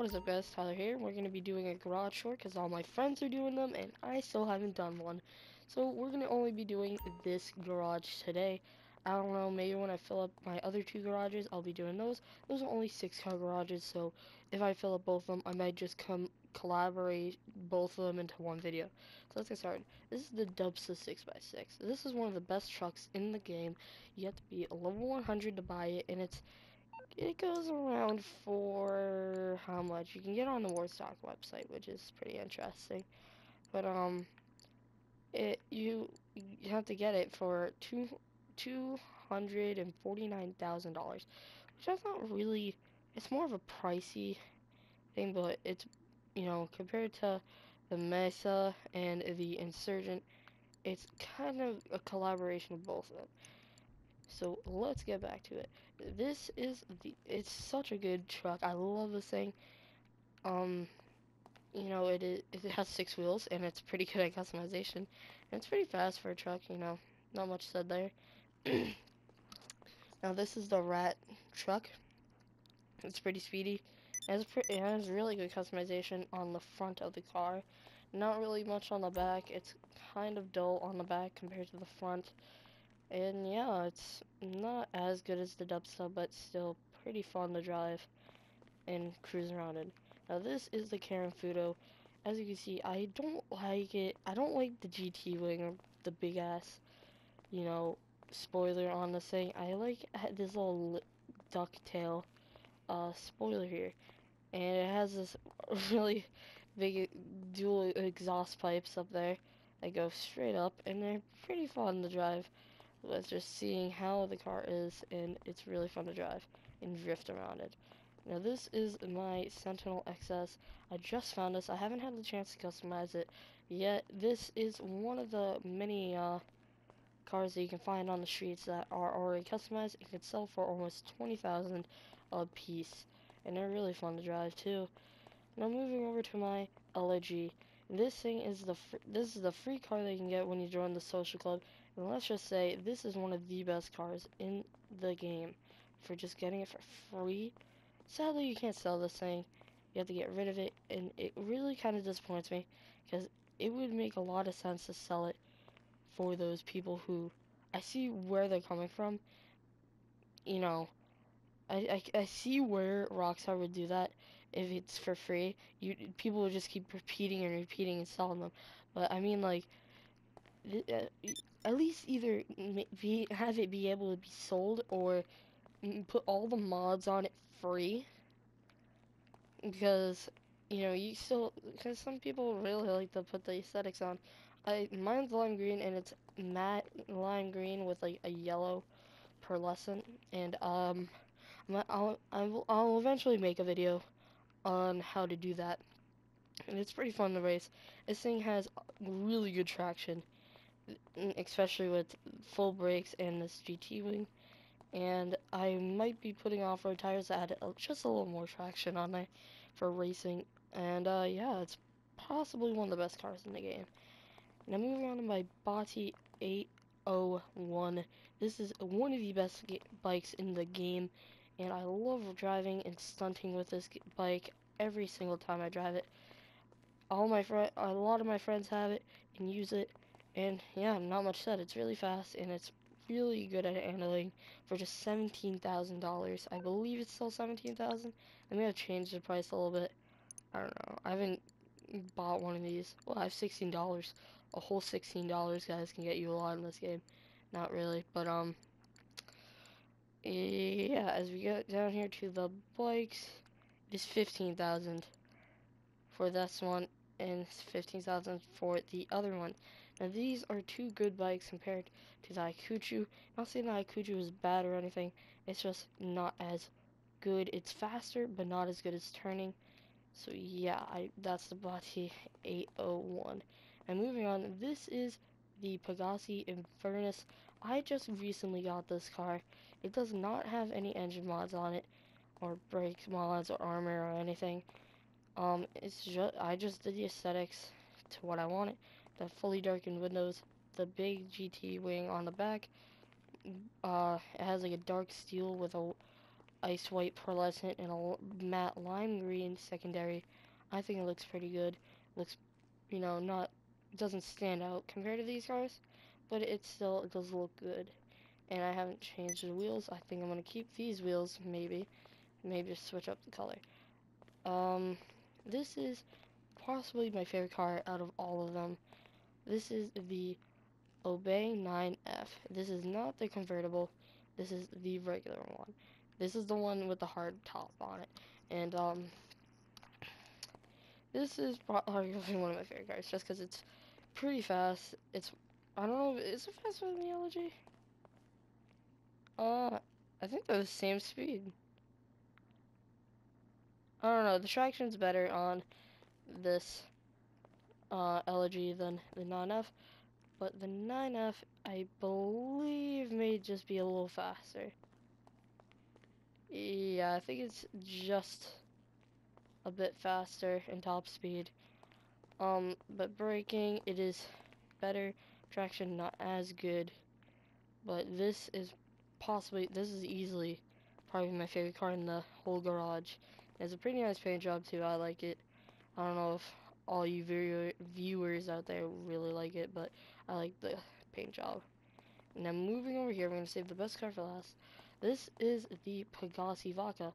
What is up guys, Tyler here. We're going to be doing a garage tour because all my friends are doing them and I still haven't done one. So we're going to only be doing this garage today. I don't know, maybe when I fill up my other two garages, I'll be doing those. Those are only 6-car garages, so if I fill up both of them, I might just collaborate both of them into one video. So let's get started. This is the Dubsa 6x6. This is one of the best trucks in the game. You have to be a level 100 to buy it, and it goes around for how much? You can get on the Warstock website, which is pretty interesting. But you have to get it for $249,000, which that's not really. It's more of a pricey thing, but it's compared to the Mesa and the Insurgent, it's kind of a collaboration of both of them. So let's get back to it. It's such a good truck. I love this thing. Um, it has 6 wheels and it's pretty good at customization. And it's pretty fast for a truck, not much said there. Now this is the Rat truck. It's pretty speedy. It has really good customization on the front of the car. Not really much on the back. It's kind of dull on the back compared to the front. And yeah, it's not as good as the Dubsa, but still pretty fun to drive and cruise around in. Now this is the Karen Fudo. As you can see, I don't like it. I don't like the GT wing or the big ass, you know, spoiler on this thing. I like this little ducktail spoiler here, and it has this really big dual exhaust pipes up there that go straight up, and they're pretty fun to drive. Was just seeing how the car is, and it's really fun to drive and drift around it. Now this is my Sentinel XS. I just found this. I haven't had the chance to customize it yet. This is one of the many cars that you can find on the streets that are already customized and can sell for almost 20,000 a piece, and they're really fun to drive too. Now moving over to my LG. This thing is this is the free car that you can get when you join the social club. And let's just say this is one of the best cars in the game for just getting it for free. Sadly, you can't sell this thing. You have to get rid of it, and it really kind of disappoints me because it would make a lot of sense to sell it for those people who I see where they're coming from. You know, I see where Rockstar would do that if it's for free. People would just keep repeating and repeating and selling them. But I mean, like, at least either have it be able to be sold or put all the mods on it free. Because because some people really like to put the aesthetics on. Mine's lime green and it's matte lime green with like a yellow pearlescent, and I'll eventually make a video on how to do that, and it's pretty fun to race. This thing has really good traction, especially with full brakes and this GT wing, and I might be putting off-road tires that add just a little more traction on there for racing, and yeah, it's possibly one of the best cars in the game. Now moving on to my Bati 801. This is one of the best bikes in the game, and I love driving and stunting with this bike every single time I drive it. A lot of my friends have it and use it, and yeah, not much said. It's really fast and it's really good at handling for just $17,000. I believe it's still 17,000. They may have changed the price a little bit. I don't know. I haven't bought one of these. Well, I have $16. A whole $16, guys, can get you a lot in this game. Not really, but yeah. As we get down here to the bikes, it is 15,000 for this one, and it's 15,000 for the other one. Now these are two good bikes compared to the Ikuchu. Not saying the Ikuchu is bad or anything. It's just not as good. It's faster, but not as good as turning. So yeah, that's the Bati 801. And moving on, this is the Pegassi Infernus. I just recently got this car. It does not have any engine mods on it, or brake mods, or armor, or anything. I just did the aesthetics to what I wanted. The fully darkened windows, the big GT wing on the back. It has like a dark steel with a ice white pearlescent and a matte lime green secondary. I think it looks pretty good. Looks, not, doesn't stand out compared to these cars, but it does look good. And I haven't changed the wheels. I think I'm gonna keep these wheels, maybe just switch up the color. This is possibly my favorite car out of all of them. This is the Obey 9F. This is not the convertible. This is the regular one. This is the one with the hard top on it. And, this is probably one of my favorite cars, just because it's pretty fast. I don't know, is it faster than the LG? I think they're the same speed. I don't know, the traction's better on this, LG than the 9F, but the 9F, I believe, may just be a little faster. Yeah, I think it's just a bit faster in top speed. But braking, it is better. Traction, not as good. But this is easily probably my favorite car in the whole garage. It has a pretty nice paint job too, I like it. I don't know if all you viewers out there really like it, but I like the paint job. Now moving over here, we're going to save the best car for last. This is the Pegassi Vaca,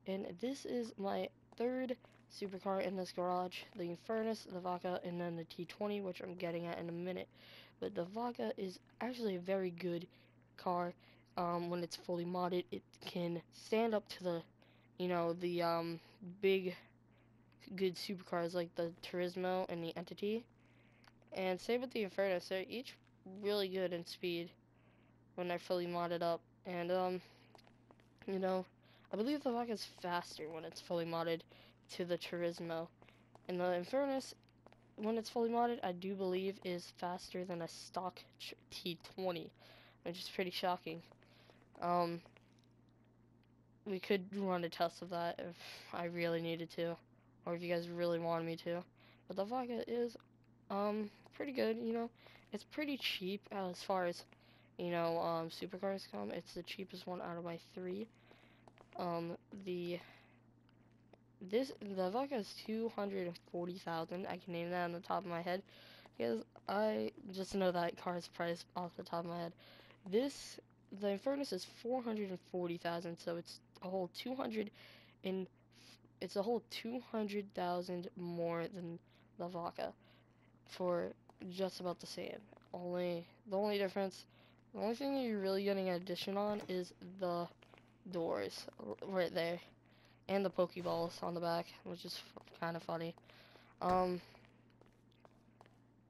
and this is my third supercar in this garage. The Infernus, the Vaca, and then the T20, which I'm getting at in a minute. But the Vaca is actually a very good car. When it's fully modded, it can stand up to the big good supercars like the Turismo and the Entity. And same with the Infernus, they're each really good in speed when they're fully modded up. And I believe the Vaca is faster when it's fully modded to the Turismo. And the Infernus, when it's fully modded, I do believe is faster than a stock T20, which is pretty shocking. We could run a test of that if I really needed to, or if you guys really wanted me to. But the Vaca is, pretty good, It's pretty cheap as far as, supercars come. It's the cheapest one out of my three. Um, the the Vaca is 240,000. I can name that on the top of my head because I just know that car's price off the top of my head. The Infernus is 440,000, so it's a whole 200,000 more than the Vaca for just about the same. The only difference, the only thing that you're really getting an addition on is the doors right there. And the Pokeballs on the back, which is kind of funny. Um,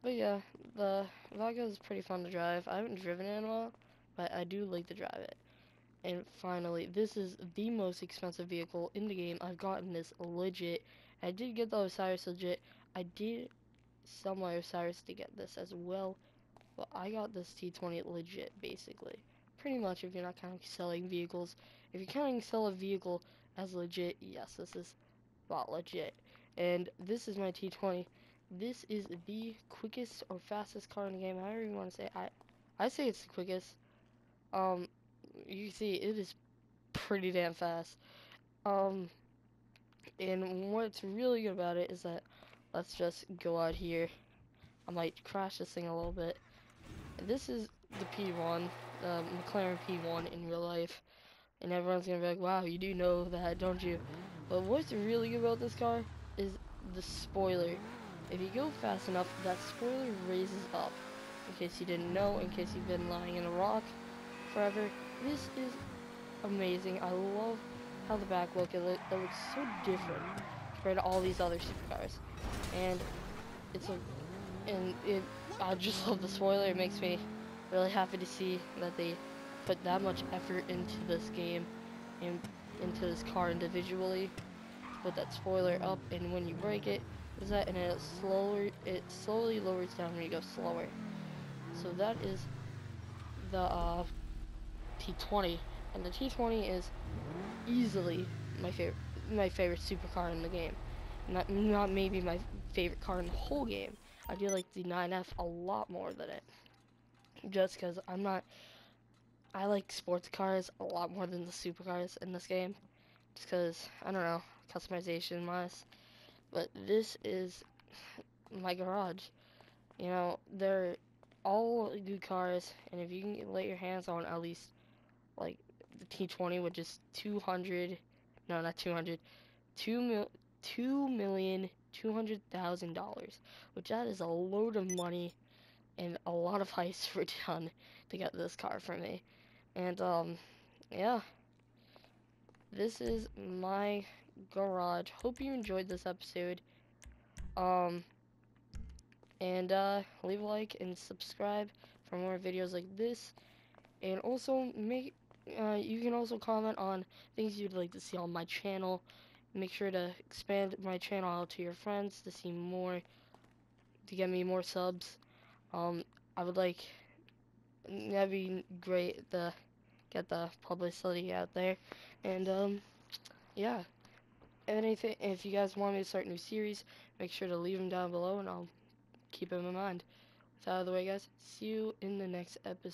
but yeah, the Vaca is pretty fun to drive. I haven't driven it in a while, but I do like to drive it. And finally, this is the most expensive vehicle in the game. I've gotten this legit. I did get the Osiris legit. I did sell my Osiris to get this as well, but I got this T20 legit, basically. Pretty much, if you're not counting selling vehicles. If you're counting sell a vehicle as legit, yes, this is not legit. And this is my T20. This is the quickest or fastest car in the game. I don't even want to say I say it's the quickest. Um, you see, it is pretty damn fast. Um, and what's really good about it is that let's just go out here. I might crash this thing a little bit. This is the P1, the McLaren P1 in real life. And everyone's gonna be like, wow, you do know that, don't you? But what's really good about this car is the spoiler. If you go fast enough, that spoiler raises up. In case you didn't know, in case you've been lying in a rock forever, this is amazing. I love how the back looks. It looks so different compared to all these other supercars. And I just love the spoiler. It makes me really happy to see that they put that much effort into this game and into this car individually. Put that spoiler up, and when you break it, and it slowly lowers down when you go slower. So that is the T20, and the T20 is easily my favorite supercar in the game. Not maybe my favorite car in the whole game. I do like the 9F a lot more than it, just because I'm not I like sports cars a lot more than the supercars in this game, just because, I don't know, customization wise. But this is my garage. You know, they're all good cars, and if you can lay your hands on at least, like, the T20, which is 200, no, not 200, 2,200,000 dollars, which that is a load of money and a lot of heists were done to get this car for me. And yeah, this is my garage. Hope you enjoyed this episode. Um, and leave a like and subscribe for more videos like this. And also you can also comment on things you'd like to see on my channel. Make sure to expand my channel out to your friends to see more, to get me more subs. I would like, that'd be great to get the publicity out there. And yeah, anything, if you guys want me to start a new series, make sure to leave them down below and I'll keep them in mind. With that out of the way, guys, see you in the next episode.